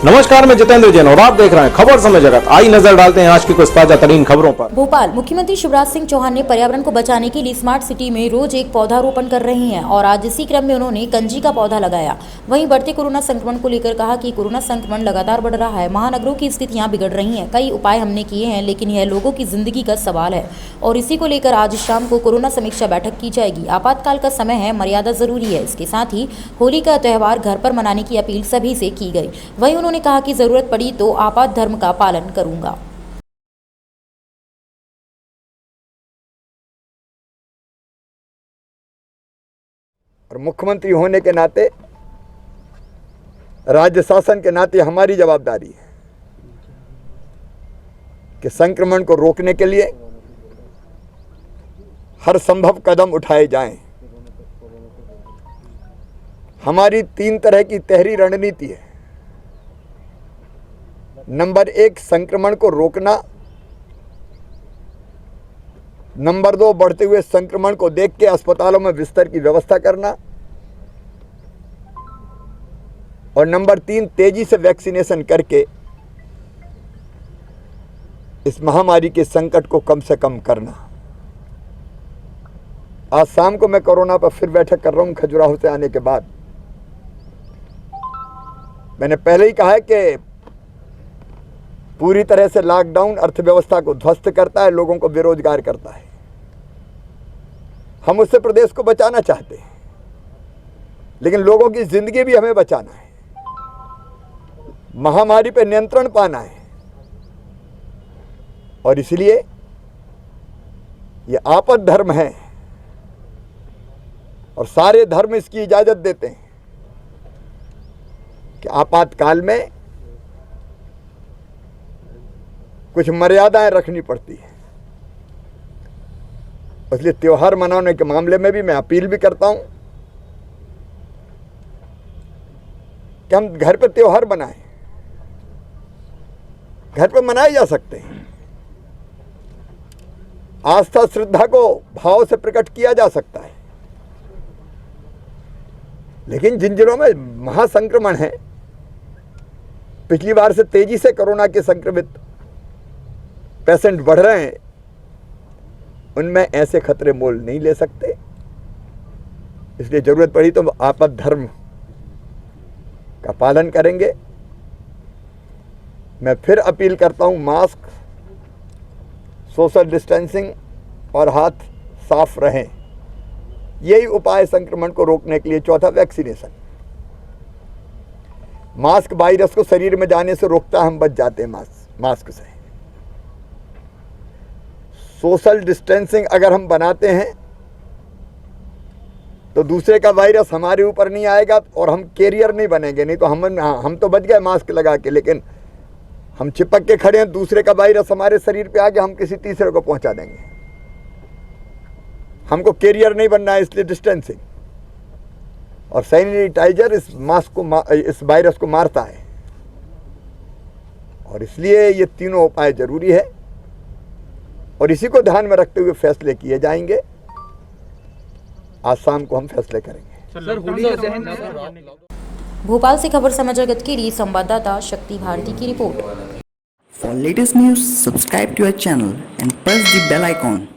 नमस्कार, मैं जितेंद्र जैन और आप देख रहे हैं खबर समय जगत। आई नजर डालते हैं आज की कुछ ताजा तरीन खबरों पर। भोपाल मुख्यमंत्री शिवराज सिंह चौहान ने पर्यावरण को बचाने के लिए स्मार्ट सिटी में रोज एक पौधारोपण कर रहे हैं और आज इसी क्रम में उन्होंने कंजी का पौधा लगाया। वहीं बढ़ते कोरोना संक्रमण को लेकर कहा कि कोरोना संक्रमण लगातार बढ़ रहा है, महानगरों की स्थितियां बिगड़ रही हैं। कई उपाय हमने किए हैं, लेकिन यह लोगों की जिंदगी का सवाल है और इसी को लेकर आज शाम को कोरोना समीक्षा बैठक की जाएगी। आपातकाल का समय है, मर्यादा जरूरी है। इसके साथ ही होली का त्यौहार घर पर मनाने की अपील सभी से की गई। वहीं उन्होंने कहा कि जरूरत पड़ी तो आपात धर्म का पालन करूंगा। और मुख्यमंत्री होने के नाते, राज्य शासन के नाते हमारी जवाबदारी है कि संक्रमण को रोकने के लिए हर संभव कदम उठाए जाएं। हमारी 3 तरह की तहरी रणनीति है। नंबर 1, संक्रमण को रोकना। नंबर 2, बढ़ते हुए संक्रमण को देख के अस्पतालों में बिस्तर की व्यवस्था करना। और नंबर 3, तेजी से वैक्सीनेशन करके इस महामारी के संकट को कम से कम करना। आज शाम को मैं कोरोना पर फिर बैठक कर रहा हूं खजुराहो से आने के बाद। मैंने पहले ही कहा है कि पूरी तरह से लॉकडाउन अर्थव्यवस्था को ध्वस्त करता है, लोगों को बेरोजगार करता है। हम उससे प्रदेश को बचाना चाहते हैं, लेकिन लोगों की जिंदगी भी हमें बचाना है, महामारी पर नियंत्रण पाना है। और इसलिए यह आपद धर्म है और सारे धर्म इसकी इजाजत देते हैं कि आपातकाल में कुछ मर्यादाएं रखनी पड़ती है। इसलिए त्योहार मनाने के मामले में भी मैं अपील भी करता हूं कि हम घर पर त्योहार मनाएं। घर पर मनाए जा सकते हैं। आस्था श्रद्धा को भाव से प्रकट किया जा सकता है, लेकिन जिन जिलों में महासंक्रमण है, पिछली बार से तेजी से कोरोना के संक्रमित पेशेंट बढ़ रहे हैं, उनमें ऐसे खतरे मोल नहीं ले सकते। इसलिए जरूरत पड़ी तो आपद धर्म का पालन करेंगे। मैं फिर अपील करता हूं, मास्क, सोशल डिस्टेंसिंग और हाथ साफ रहें। यही उपाय संक्रमण को रोकने के लिए। चौथा, वैक्सीनेशन। मास्क वायरस को शरीर में जाने से रोकता है, हम बच जाते हैं मास्क से। सोशल डिस्टेंसिंग अगर हम बनाते हैं तो दूसरे का वायरस हमारे ऊपर नहीं आएगा और हम कैरियर नहीं बनेंगे। नहीं तो हम तो बच गए मास्क लगा के, लेकिन हम चिपक के खड़े हैं, दूसरे का वायरस हमारे शरीर पे आ गया, हम किसी तीसरे को पहुंचा देंगे। हमको कैरियर नहीं बनना है, इसलिए डिस्टेंसिंग और सैनिटाइजर इस वायरस को मारता है। और इसलिए ये तीनों उपाय जरूरी है और इसी को ध्यान में रखते हुए फैसले किए जाएंगे। आज शाम को हम फैसले करेंगे। भोपाल से खबर समय जगत के लिए संवाददाता शक्ति भारती की report. For latest news, subscribe to our channel and press the bell icon.